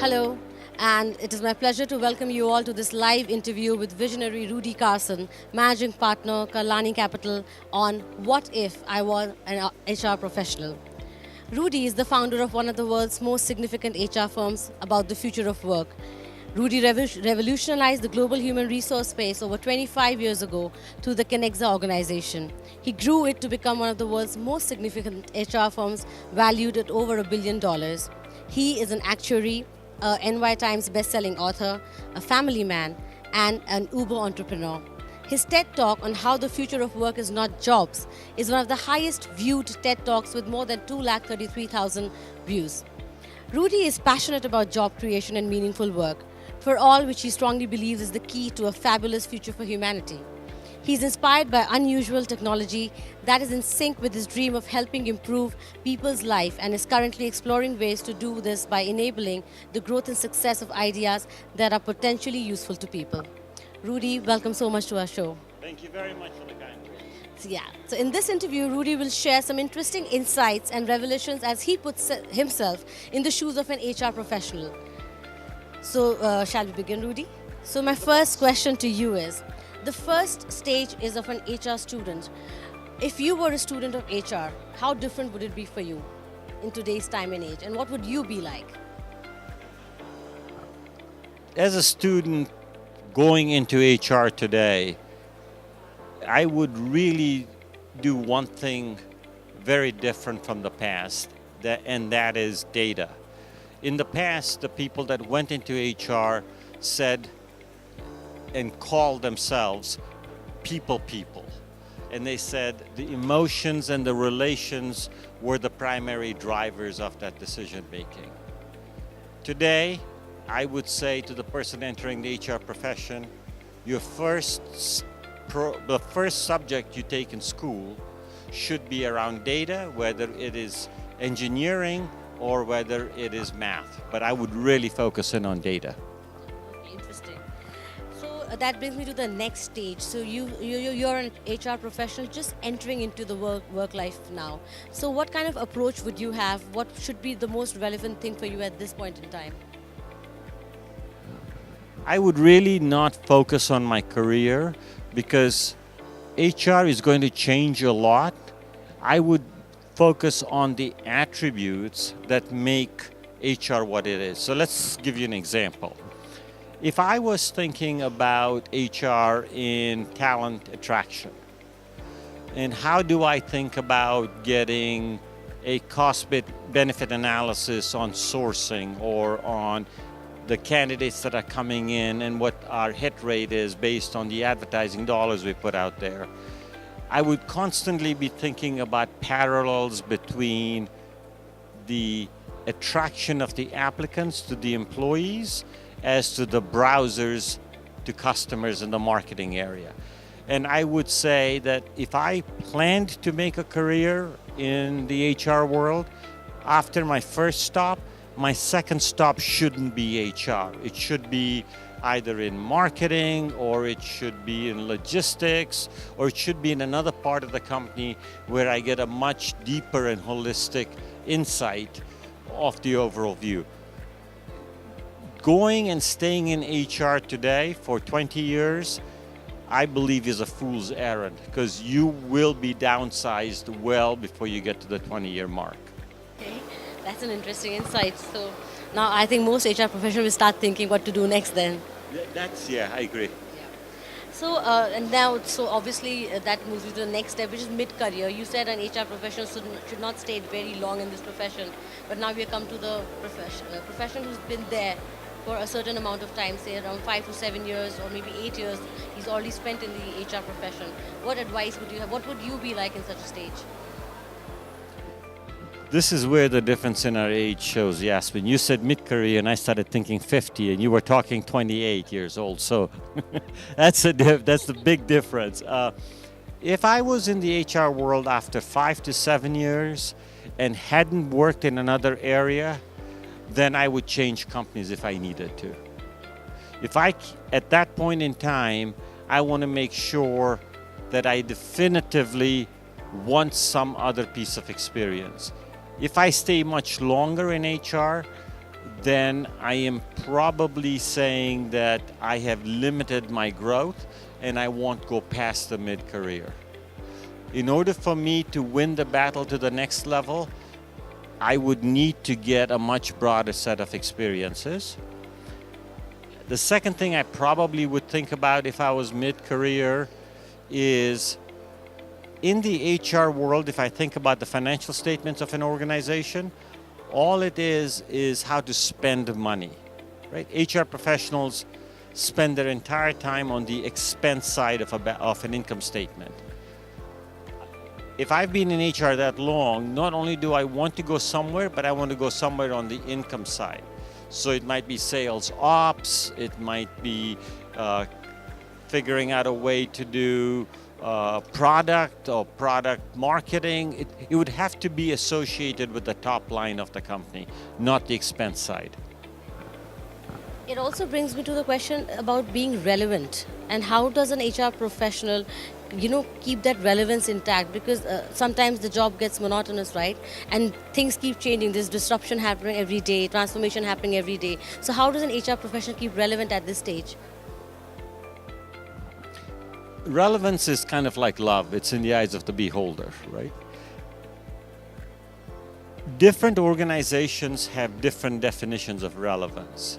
Hello, and it is my pleasure to welcome you all to this live interview with visionary Rudy Karsan, Managing Partner, Kalani Capital, on What If I Was an HR Professional. Rudy is the founder of one of the world's most significant HR firms about the future of work. Rudy revolutionized the global human resource space over 25 years ago through the Kenexa organization. He grew it to become one of the world's most significant HR firms, valued at over $1 billion. He is an actuary, a NY Times best-selling author, a family man, and an Uber entrepreneur. His TED Talk on how the future of work is not jobs is one of the highest viewed TED Talks with more than 233,000 views. Rudy is passionate about job creation and meaningful work, for all which he strongly believes is the key to a fabulous future for humanity. He is inspired by unusual technology that is in sync with his dream of helping improve people's life and is currently exploring ways to do this by enabling the growth and success of ideas that are potentially useful to people. Rudy, welcome so much to our show. Thank you very much for the kind words. So in this interview, Rudy will share some interesting insights and revelations as he puts himself in the shoes of an HR professional. So shall we begin, Rudy? So my first question to you is, the first stage is of an HR student. If you were a student of HR, how different would it be for you in today's time and age? And what would you be like? As a student going into HR today, I would really do one thing very different from the past, and that is data. In the past, the people that went into HR said and called themselves people. And they said the emotions and the relations were the primary drivers of that decision making. Today, I would say to the person entering the HR profession, the first subject you take in school should be around data, whether it is engineering or whether it is math. But I would really focus in on data. Interesting. So that brings me to the next stage. So you're an HR professional just entering into the work life now. So what kind of approach would you have? What should be the most relevant thing for you at this point in time? I would really not focus on my career because HR is going to change a lot. I would focus on the attributes that make HR what it is. So let's give you an example. If I was thinking about HR in talent attraction, and how do I think about getting a cost-benefit analysis on sourcing or on the candidates that are coming in and what our hit rate is based on the advertising dollars we put out there, I would constantly be thinking about parallels between the attraction of the applicants to the employees as to the browsers to customers in the marketing area. And I would say that if I planned to make a career in the HR world, after my first stop, my second stop shouldn't be HR. It should be either in marketing, or it should be in logistics, or it should be in another part of the company where I get a much deeper and holistic insight of the overall view. Going and staying in HR today for 20 years, I believe is a fool's errand, because you will be downsized well before you get to the 20-year mark. Okay, that's an interesting insight. So now I think most HR professionals will start thinking what to do next then. I agree. Yeah. So so obviously that moves you to the next step, which is mid-career. You said an HR professional should not stay very long in this profession, but now we have come to the professional who's been there for a certain amount of time, say around 5 to 7 years or maybe 8 years, he's already spent in the HR profession. What advice would you have? What would you be like in such a stage? This is where the difference in our age shows, Yasmin. You said mid-career and I started thinking 50 and you were talking 28 years old. So that's the big difference. If I was in the HR world after 5 to 7 years and hadn't worked in another area, then I would change companies if I needed to. At that point in time, I want to make sure that I definitively want some other piece of experience. If I stay much longer in HR, then I am probably saying that I have limited my growth and I won't go past the mid-career. In order for me to win the battle to the next level, I would need to get a much broader set of experiences. The second thing I probably would think about if I was mid-career is, in the HR world, if I think about the financial statements of an organization, all it is how to spend money, right? HR professionals spend their entire time on the expense side of an income statement. If I've been in HR that long, not only do I want to go somewhere, but I want to go somewhere on the income side. So it might be sales ops, it might be figuring out a way to do product or product marketing. It would have to be associated with the top line of the company, not the expense side. It also brings me to the question about being relevant, and how does an HR professional, keep that relevance intact? Because sometimes the job gets monotonous, right? And things keep changing. There's disruption happening every day, transformation happening every day. So how does an HR professional keep relevant at this stage? Relevance is kind of like love. It's in the eyes of the beholder, right? Different organizations have different definitions of relevance.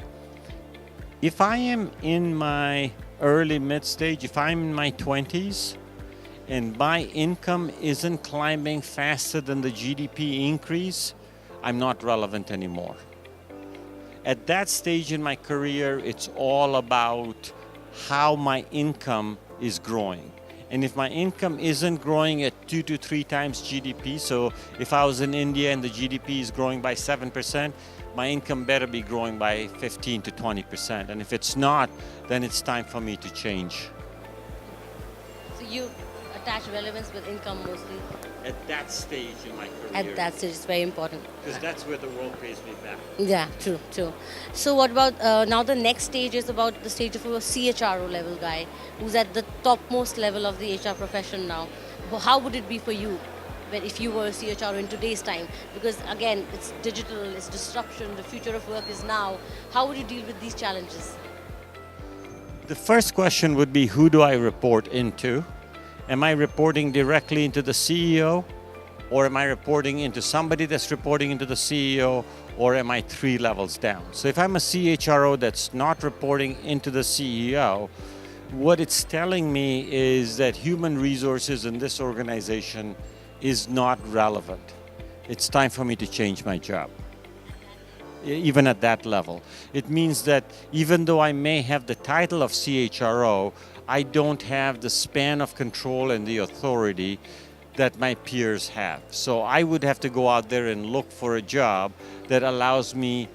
If I am in my early mid-stage, if I'm in my 20s and my income isn't climbing faster than the GDP increase, I'm not relevant anymore. At that stage in my career, it's all about how my income is growing. And if my income isn't growing at 2 to 3 times GDP, so if I was in India and the GDP is growing by 7%, my income better be growing by 15 to 20%. And if it's not, then it's time for me to change. So you attach relevance with income mostly? At that stage in my career. At that stage, it's very important. Because that's where the world pays me back. Yeah, true. So what about, now the next stage is about the stage of a CHRO level guy who's at the topmost level of the HR profession now. How would it be for you if you were a CHRO in today's time? Because again, it's digital, it's disruption, the future of work is now. How would you deal with these challenges? The first question would be, who do I report into? Am I reporting directly into the CEO? Or am I reporting into somebody that's reporting into the CEO? Or am I 3 levels down? So if I'm a CHRO that's not reporting into the CEO, what it's telling me is that human resources in this organization is not relevant. It's time for me to change my job, even at that level. It means that even though I may have the title of CHRO, I don't have the span of control and the authority that my peers have. So I would have to go out there and look for a job that allows me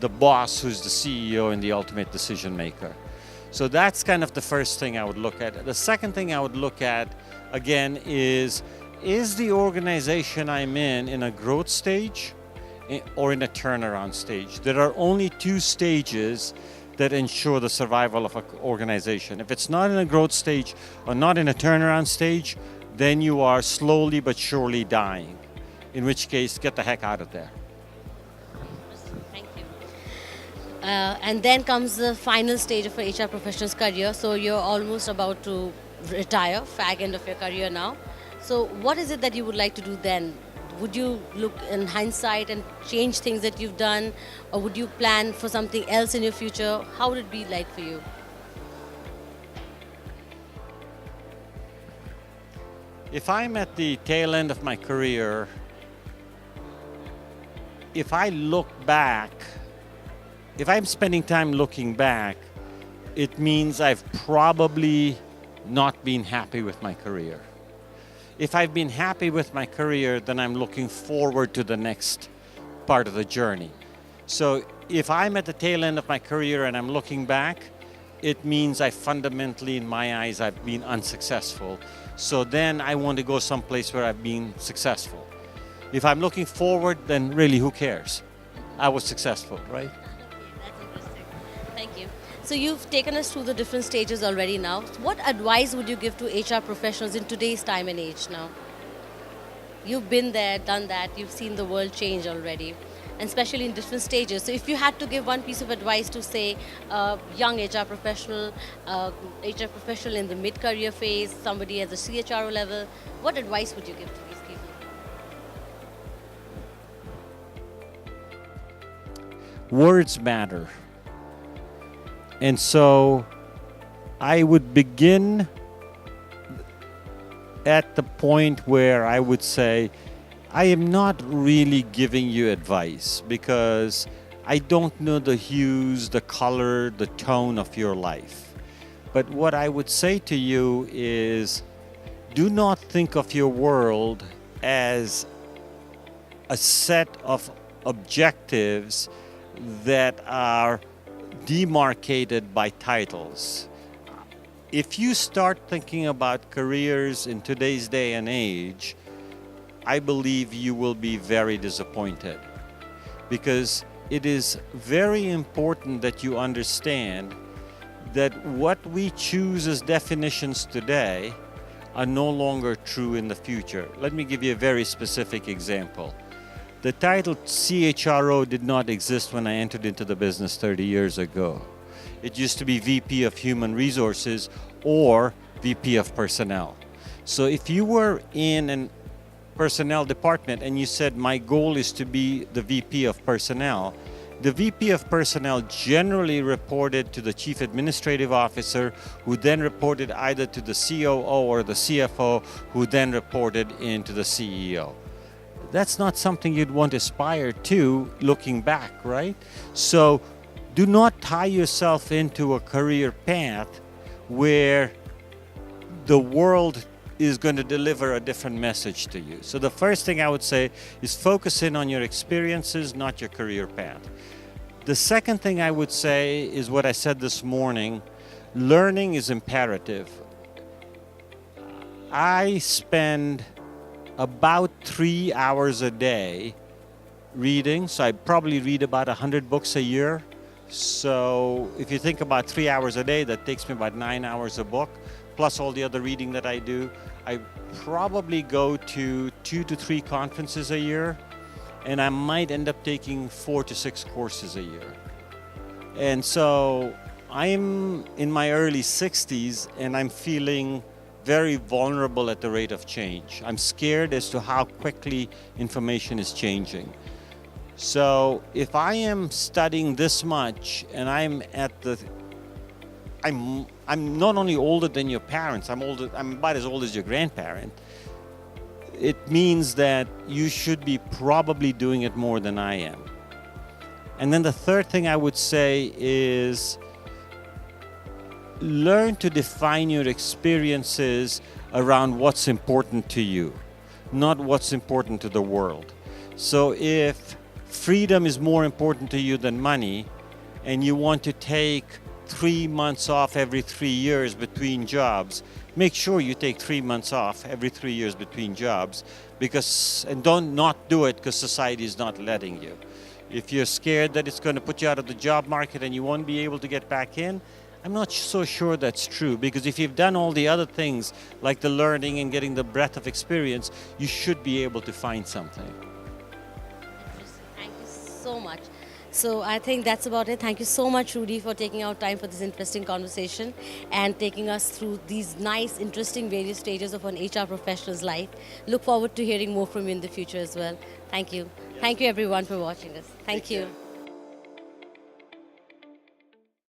the boss who's the CEO and the ultimate decision maker. So that's kind of the first thing I would look at. The second thing I would look at, again, is the organization I'm in a growth stage or in a turnaround stage? There are only 2 stages that ensure the survival of an organization. If it's not in a growth stage or not in a turnaround stage, then you are slowly but surely dying, in which case, get the heck out of there. Thank you. And then comes the final stage of an HR professional's career. So you're almost about to retire, fag end of your career now. So what is it that you would like to do then? Would you look in hindsight and change things that you've done? Or would you plan for something else in your future? How would it be like for you? If I'm at the tail end of my career, if I look back, if I'm spending time looking back, it means I've probably not been happy with my career. If I've been happy with my career, then I'm looking forward to the next part of the journey. So if I'm at the tail end of my career and I'm looking back, it means I fundamentally, in my eyes, I've been unsuccessful. So then I want to go someplace where I've been successful. If I'm looking forward, then really who cares? I was successful, right? Okay, that's interesting. Thank you. So you've taken us through the different stages already now. What advice would you give to HR professionals in today's time and age now? You've been there, done that, you've seen the world change already. and especially in different stages. So if you had to give one piece of advice to, say, a young HR professional in the mid-career phase, somebody at the CHRO level, what advice would you give to these people? Words matter. And so I would begin at the point where I would say, I am not really giving you advice because I don't know the hues, the color, the tone of your life. But what I would say to you is, do not think of your world as a set of objectives that are demarcated by titles. If you start thinking about careers in today's day and age, I believe you will be very disappointed, because it is very important that you understand that what we choose as definitions today are no longer true in the future. Let me give you a very specific example. The title CHRO did not exist when I entered into the business 30 years ago. It used to be VP of Human Resources or VP of Personnel. So if you were in a personnel department and you said, my goal is to be the VP of Personnel, the VP of Personnel generally reported to the Chief Administrative Officer, who then reported either to the COO or the CFO, who then reported into the CEO. That's not something you'd want to aspire to looking back, right? So do not tie yourself into a career path where the world is going to deliver a different message to you. So the first thing I would say is focus in on your experiences, not your career path. The second thing I would say is what I said this morning: learning is imperative. I spend about 3 hours a day reading, so I probably read about 100 books a year. So if you think about 3 hours a day, that takes me about 9 hours a book, plus all the other reading that I do. I probably go to 2 to 3 conferences a year, and I might end up taking 4 to 6 courses a year. And so I'm in my early 60s, and I'm feeling very vulnerable at the rate of change. I'm scared as to how quickly information is changing. So if I am studying this much and I'm not only older than your parents, I'm about as old as your grandparent, it means that you should be probably doing it more than I am. And then the third thing I would say is learn to define your experiences around what's important to you, not what's important to the world. So if freedom is more important to you than money, and you want to take 3 months off every 3 years between jobs, make sure you take 3 months off every 3 years between jobs, and don't not do it because society is not letting you. If you're scared that it's going to put you out of the job market and you won't be able to get back in, I'm not so sure that's true, because if you've done all the other things like the learning and getting the breadth of experience, you should be able to find something. Thank you so much. So I think that's about it. Thank you so much, Rudy, for taking out time for this interesting conversation and taking us through these nice, interesting various stages of an HR professional's life. Look forward to hearing more from you in the future as well. Thank you. Thank you, everyone, for watching us. Thank you.